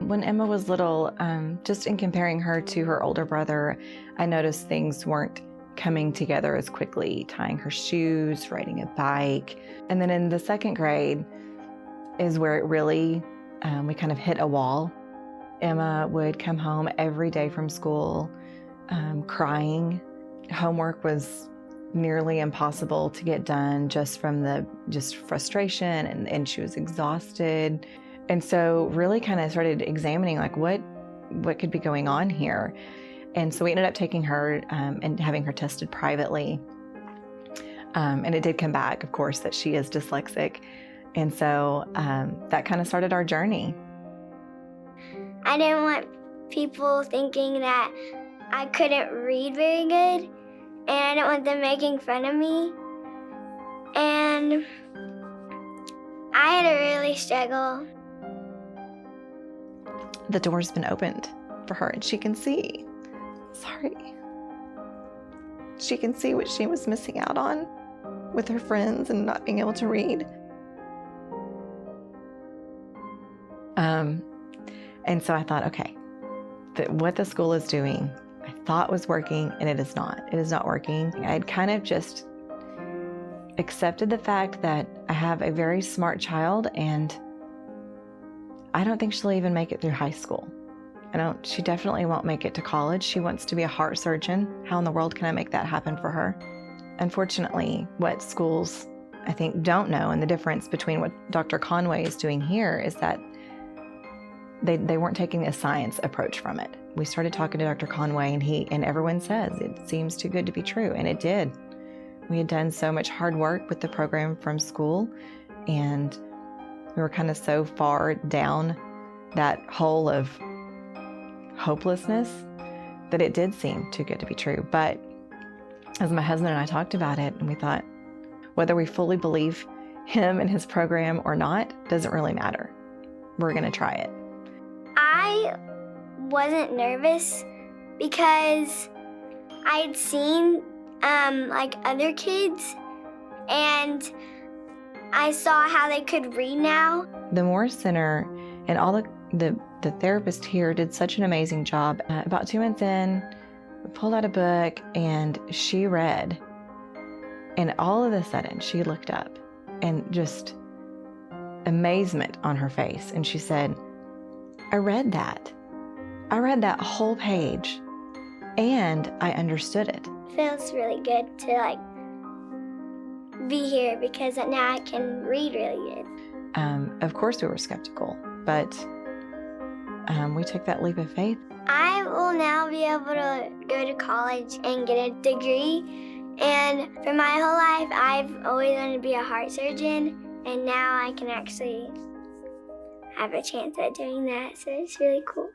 When Emma was little, just in comparing her to her older brother, I noticed things weren't coming together as quickly, tying her shoes, riding a bike. And then in the second grade is where it really, we kind of hit a wall. Emma would come home every day from school crying. Homework was nearly impossible to get done just from the frustration, and she was exhausted. And so really kind of started examining like what could be going on here. And so we ended up taking her and having her tested privately. And it did come back, of course, that she is dyslexic. And so that kind of started our journey. I didn't want people thinking that I couldn't read very good, and I didn't want them making fun of me. And I had to really struggle. The door's been opened for her, and she can see. She can see what she was missing out on with her friends and not being able to read. And so I thought, okay, what the school is doing, I thought was working, and it is not. It is not working. I had kind of just accepted the fact that I have a very smart child, and I don't think she'll even make it through high school. She definitely won't make it to college. She wants to be a heart surgeon. How in the world can I make that happen for her? Unfortunately, what schools, I think, don't know, and the difference between what Dr. Conway is doing here is that they weren't taking a science approach from it. We started talking to Dr. Conway, and everyone says it seems too good to be true, and it did. We had done so much hard work with the program from school, and we were kind of so far down that hole of hopelessness that it did seem too good to be true. But as my husband and I talked about it, and we thought, whether we fully believe him and his program or not doesn't really matter. We're going to try it. I wasn't nervous because I had seen like other kids, and I saw how they could read now. The Morris Center and all the therapist here did such an amazing job. About 2 months in, we pulled out a book, and she read. And all of a sudden, she looked up, and just amazement on her face. And she said, I read that. I read that whole page, and I understood it. It feels really good to be here because now I can read really good. Of course we were skeptical, but we took that leap of faith. I will now be able to go to college and get a degree. And for my whole life, I've always wanted to be a heart surgeon. And now I can actually have a chance at doing that. So it's really cool.